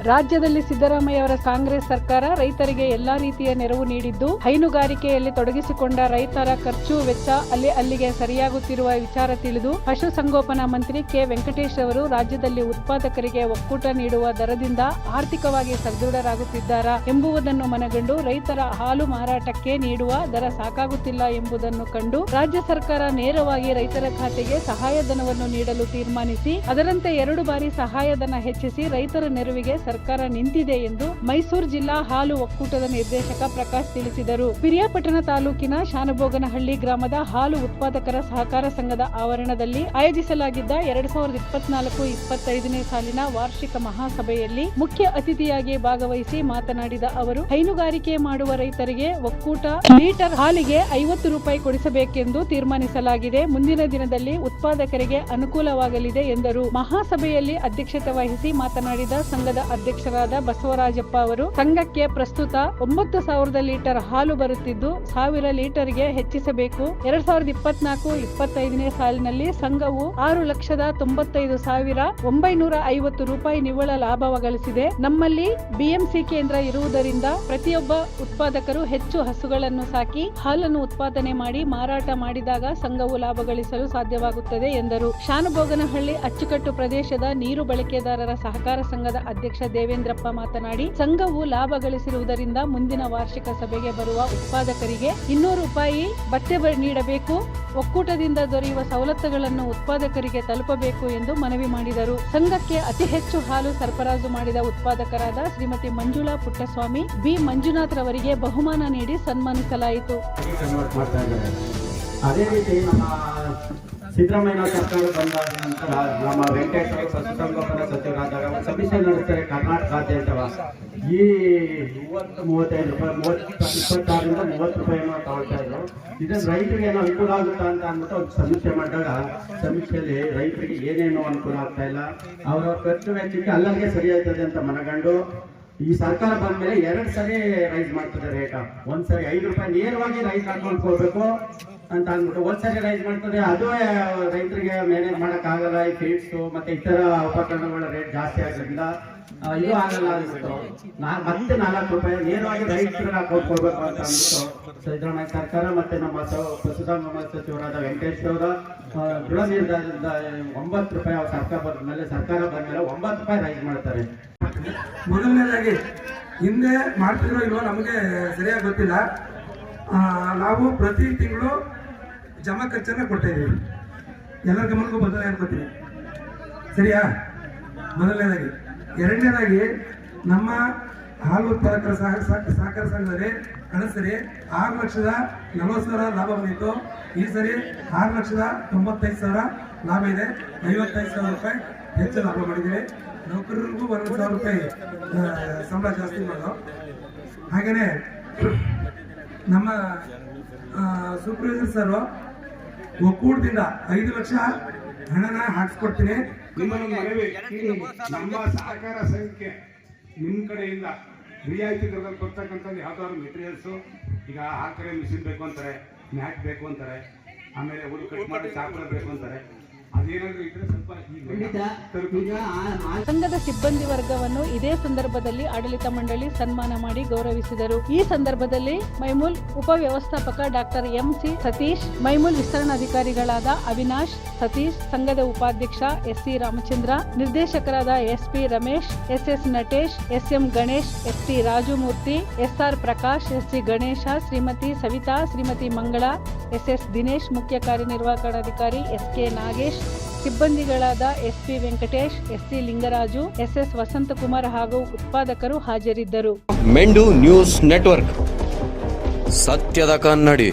ರಾಜ್ಯದಲ್ಲಿ ಸಿದ್ದರಾಮಯ್ಯ ಅವರ ಕಾಂಗ್ರೆಸ್ ಸರ್ಕಾರ ರೈತರಿಗೆ ಎಲ್ಲಾ ರೀತಿಯ ನೆರವು ನೀಡಿದ್ದು, ಹೈನುಗಾರಿಕೆಯಲ್ಲಿ ತೊಡಗಿಸಿಕೊಂಡ ರೈತರ ಖರ್ಚು ವೆಚ್ಚ ಅಲ್ಲಿಗೆ ಸರಿಯಾಗುತ್ತಿರುವ ವಿಚಾರ ತಿಳಿದು ಪಶುಸಂಗೋಪನಾ ಮಂತ್ರಿ ಕೆ. ವೆಂಕಟೇಶ್ ಅವರು ರಾಜ್ಯದಲ್ಲಿ ಉತ್ಪಾದಕರಿಗೆ ಒಕ್ಕೂಟ ನೀಡುವ ದರದಿಂದ ಆರ್ಥಿಕವಾಗಿ ಸದೃಢರಾಗುತ್ತಿದ್ದಾರಾ ಎಂಬುದನ್ನು ಮನಗಂಡು ರೈತರ ಹಾಲು ಮಾರಾಟಕ್ಕೆ ನೀಡುವ ದರ ಸಾಕಾಗುತ್ತಿಲ್ಲ ಎಂಬುದನ್ನು ಕಂಡು ರಾಜ್ಯ ಸರ್ಕಾರ ನೇರವಾಗಿ ರೈತರ ಖಾತೆಗೆ ಸಹಾಯಧನವನ್ನು ನೀಡಲು ತೀರ್ಮಾನಿಸಿ ಅದರಂತೆ 2 ಬಾರಿ ಸಹಾಯಧನ ಹೆಚ್ಚಿಸಿ ರೈತರ ನೆರವಿಗೆ ಸರ್ಕಾರ ನಿಂತಿದೆ ಎಂದು ಮೈಸೂರು ಜಿಲ್ಲಾ ಹಾಲು ಒಕ್ಕೂಟದ ನಿರ್ದೇಶಕ ಪ್ರಕಾಶ್ ತಿಳಿಸಿದರು. ಪಿರಿಯಾಪಟ್ಟಣ ತಾಲೂಕಿನ ಶಾನಬೋಗನಹಳ್ಳಿ ಗ್ರಾಮದ ಹಾಲು ಉತ್ಪಾದಕರ ಸಹಕಾರ ಸಂಘದ ಆವರಣದಲ್ಲಿ ಆಯೋಜಿಸಲಾಗಿದ್ದ 2024-25ನೇ ಸಾಲಿನ ವಾರ್ಷಿಕ ಮಹಾಸಭೆಯಲ್ಲಿ ಮುಖ್ಯ ಅತಿಥಿಯಾಗಿ ಭಾಗವಹಿಸಿ ಮಾತನಾಡಿದ ಅವರು, ಹೈನುಗಾರಿಕೆ ಮಾಡುವ ರೈತರಿಗೆ ಒಕ್ಕೂಟ ಲೀಟರ್ ಹಾಲಿಗೆ 50 ರೂಪಾಯಿ ಕೊಡಿಸಬೇಕೆಂದು ತೀರ್ಮಾನಿಸಲಾಗಿದೆ. ಮುಂದಿನ ದಿನದಲ್ಲಿ ಉತ್ಪಾದಕರಿಗೆ ಅನುಕೂಲವಾಗಲಿದೆ ಎಂದರು. ಮಹಾಸಭೆಯಲ್ಲಿ ಅಧ್ಯಕ್ಷತೆ ವಹಿಸಿ ಮಾತನಾಡಿದ ಸಂಘದ ಅಧ್ಯಕ್ಷರಾದ ಬಸವರಾಜಪ್ಪ ಅವರು, ಸಂಘಕ್ಕೆ ಪ್ರಸ್ತುತ 9,000 ಲೀಟರ್ ಹಾಲು ಬರುತ್ತಿದ್ದು 1,000 ಲೀಟರ್ಗೆ ಹೆಚ್ಚಿಸಬೇಕು. 2024-25ನೇ ಸಾಲಿನಲ್ಲಿ ಸಂಘವು 6,95,950 ರೂಪಾಯಿ ನಿವ್ವಳ ಲಾಭ ಗಳಿಸಿದೆ. ನಮ್ಮಲ್ಲಿ ಬಿಎಂಸಿ ಕೇಂದ್ರ ಇರುವುದರಿಂದ ಪ್ರತಿಯೊಬ್ಬ ಉತ್ಪಾದಕರು ಹೆಚ್ಚು ಹಸುಗಳನ್ನು ಸಾಕಿ ಹಾಲನ್ನು ಉತ್ಪಾದನೆ ಮಾಡಿ ಮಾರಾಟ ಮಾಡಿದಾಗ ಸಂಘವು ಲಾಭ ಗಳಿಸಲು ಸಾಧ್ಯವಾಗುತ್ತದೆ ಎಂದರು. ಶಾನಬೋಗನಹಳ್ಳಿ ಅಚ್ಚುಕಟ್ಟು ಪ್ರದೇಶದ ನೀರು ಬಳಕೆದಾರರ ಸಹಕಾರ ಸಂಘದ ಅಧ್ಯಕ್ಷ ದೇವೇಂದ್ರಪ್ಪ ಮಾತನಾಡಿ, ಸಂಘವು ಲಾಭ ಗಳಿಸಿರುವುದರಿಂದ ಮುಂದಿನ ವಾರ್ಷಿಕ ಸಭೆಗೆ ಬರುವ ಉತ್ಪಾದಕರಿಗೆ 200 ರೂಪಾಯಿ ಭತ್ಯೆ ನೀಡಬೇಕು. ಒಕ್ಕೂಟದಿಂದ ದೊರೆಯುವ ಸವಲತ್ತುಗಳನ್ನು ಉತ್ಪಾದಕರಿಗೆ ತಲುಪಬೇಕು ಎಂದು ಮನವಿ ಮಾಡಿದರು. ಸಂಘಕ್ಕೆ ಅತಿ ಹೆಚ್ಚು ಹಾಲು ಸರಬರಾಜು ಮಾಡಿದ ಉತ್ಪಾದಕರಾದ ಶ್ರೀಮತಿ ಮಂಜುಳಾ ಪುಟ್ಟಸ್ವಾಮಿ, ಬಿ ಮಂಜುನಾಥ್ ರವರಿಗೆ ಬಹುಮಾನ ನೀಡಿ ಸನ್ಮಾನಿಸಲಾಯಿತು. ಅದೇ ರೀತಿ ನಮ್ಮ ಸಿದ್ದರಾಮಯ್ಯ ಸರ್ಕಾರ ಬಂದಾದ ನಂತರ ನಮ್ಮ ವೆಂಕಟೇಶ್ ಅವರು ಪಶುಸಂಗೋಪನಾ ಸಚಿವರಾದಾಗ ಸಮಿಷನ್ ನಡೆಸ್ತಾರೆ ಕರ್ನಾಟಕಾದ್ಯಂತ. ಈ 30-35 ರೂಪಾಯಿ 26ರಿಂದ 30 ರೂಪಾಯಿನೂ ತಗೊಳ್ತಾ ಇದ್ರು. ಇದನ್ನು ರೈತರಿಗೆ ಏನೋ ಅನುಕೂಲ ಆಗುತ್ತಾ ಅಂತ ಅಂದ್ಬಿಟ್ಟು ಒಂದು ಸಮೀಕ್ಷೆ ಮಾಡಿದಾಗ ಸಮೀಕ್ಷೆಯಲ್ಲಿ ರೈತರಿಗೆ ಏನೇನೋ ಅನುಕೂಲ ಆಗ್ತಾ ಇಲ್ಲ, ಅವರ ಖರ್ಚು ವೆಚ್ಚಕ್ಕೆ ಅಲ್ಲಿಗೆ ಸರಿ ಆಯ್ತದೆ ಅಂತ ಮನಗಂಡು ಈ ಸರ್ಕಾರ ಬಂದ ಮೇಲೆ 2 ಸರಿ ರೈಸ್ ಮಾಡ್ತದೆ ರೇಟ. ಒಂದ್ಸರಿ 5 ರೂಪಾಯಿ ನೇರವಾಗಿ ರೈಸ್ ಅಕೌಂಟ್ ಕೊಡ್ಬೇಕು ಅಂತ ಅಂದ್ಬಿಟ್ಟು ಒಂದ್ಸರಿ ರೈಸ್ ಮಾಡ್ತದೆ. ಅದು ರೈತರಿಗೆ ಮ್ಯಾನೇಜ್ ಮಾಡೋಕ್ಕಾಗಲ್ಲ. ಈ ಫೀಡ್ಸು ಮತ್ತೆ ಇತರ ಉಪಕರಣಗಳ ರೇಟ್ ಜಾಸ್ತಿ ಆಗೋದ್ರಿಂದ ಇದು ಆಗಲ್ಲ ಅಂದ್ಬಿಟ್ಟು ಮತ್ತೆ 4 ರೂಪಾಯಿ ನೇರವಾಗಿ ರೈತರಿಗೆ ಅಕೌಂಟ್ ಕೊಡ್ಬೇಕು ಅಂತ ಅಂದ್ಬಿಟ್ಟು ಸಿದ್ದರಾಮಯ್ಯ ಸರ್ಕಾರ ಮತ್ತೆ ನಮ್ಮ ಪಶುಸಂಗೋಪನಾ ಸಚಿವರಾದ ವೆಂಕಟೇಶ್ ಅವರ ದೃಢ ನಿರ್ಧಾರದಿಂದ 9 ರೂಪಾಯಿ ಸರ್ಕಾರ ಬಂದ ಮೇಲೆ 9 ರೂಪಾಯಿ ರೈಸ್ ಮಾಡ್ತಾರೆ. ಮೊದಲನೇದಾಗಿ ಹಿಂದೆ ಮಾಡ್ತಿರೋ ಇಲ್ವೋ ನಮಗೆ ಸರಿಯಾಗಿ ಗೊತ್ತಿಲ್ಲ. ನಾವು ಪ್ರತಿ ತಿಂಗಳು ಜಮಾ ಖರ್ಚನ್ನ ಕೊಡ್ತಾ ಇದ್ದೀವಿ. ಎಲ್ಲರ ಗಮನಕ್ಕೂ ಬಂದ ಅನ್ಕೋತೀವಿ, ಸರಿಯಾ? ಮೊದಲನೇದಾಗಿ. ಎರಡನೇದಾಗಿ ನಮ್ಮ ಹಾಲು ಉತ್ಪಾದಕರ ಸಹಕಾರ ಸಂಘದಲ್ಲಿ ಕಳೆದ ಸರಿ 6,40,000 ಲಾಭ ಬಂದಿತ್ತು. ಈ ಸರಿ 6,95,000 ಲಾಭ ಇದೆ. 55,000 ರೂಪಾಯಿ ಹೆಚ್ಚು ಲಾಭ ಮಾಡಿದ್ದೀವಿ. ನೌಕರರಿಗೂ 1,000 ರೂಪಾಯಿ ಸಂಬಳ ಜಾಸ್ತಿ ಮಾಡೋದು. ಹಾಗೆಯೇ ನಮ್ಮ ಸೂಪರ್ವೈಸರ್ ಸರ್ ಒಕ್ಕೂಟದಿಂದ 5 ಲಕ್ಷ ಹಣನ ಹಾಕಿಸ್ಕೊಡ್ತೀನಿ. ನಿಮ್ಮನ್ನು ಮನವಿ, ನಮ್ಮ ಸಹಕಾರ ಸಂಘಕ್ಕೆ ನಿಮ್ಮ ಕಡೆಯಿಂದ ರಿಯಾಯಿತಿ ದರದಲ್ಲಿ ಕೊಡ್ತಕ್ಕಂಥದ್ದು ಯಾವ್ದಾದ್ರು ಮೆಟೀರಿಯಲ್ಸು, ಈಗ ಆ ಕಡೆ ಮಿಷಿನ್ ಬೇಕು ಅಂತಾರೆ, ಮ್ಯಾಟ್ ಬೇಕು ಅಂತಾರೆ, ಆಮೇಲೆ ಹುಡು ಕಟ್ ಮಾಡಿ ಚಾಪಲ ಬೇಕು ಅಂತಾರೆ. ಅದೇನಾದ್ರೂ ಇದ್ರೆ ಸ್ವಲ್ಪ ಸಂಘದ ಸಿಬ್ಬಂದಿ ವರ್ಗವನ್ನು ಇದೇ ಸಂದರ್ಭದಲ್ಲಿ ಆಡಳಿತ ಮಂಡಳಿ ಸನ್ಮಾನ ಮಾಡಿ ಗೌರವಿಸಿದರು. ಈ ಸಂದರ್ಭದಲ್ಲಿ ಮೈಮೂಲ್ ಉಪವ್ಯವಸ್ಥಾಪಕ ಡಾಕ್ಟರ್ ಎಂಸಿ ಸತೀಶ್, ಮೈಮೂಲ್ ವಿಸ್ತರಣಾಧಿಕಾರಿಗಳಾದ ಅವಿನಾಶ್, ಸತೀಶ್, ಸಂಘದ ಉಪಾಧ್ಯಕ್ಷ ಎಸ್ಸಿ ರಾಮಚಂದ್ರ, ನಿರ್ದೇಶಕರಾದ SP Ramesh, SS Natesh, SM Ganesh, ST Rajumurthy, SR Prakash, SC Ganesha, Shrimati Savita, Shrimati Mangala, SS Dinesh, ಮುಖ್ಯ ಕಾರ್ಯನಿರ್ವಾಹಕಾಧಿಕಾರಿ ಎಸ್ಕೆ ನಾಗೇಶ್, ಸಿಬ್ಬಂದಿಗಳಾದ SP Venkatesh, SC Lingaraju, SS Vasanthakumar ಹಾಗೂ ಉತ್ಪಾದಕರು ಹಾಜರಿದ್ದರು. ಮೆಂಡು ನ್ಯೂಸ್ ನೆಟ್ವರ್ಕ್, ಸತ್ಯದ ಕನ್ನಡಿ.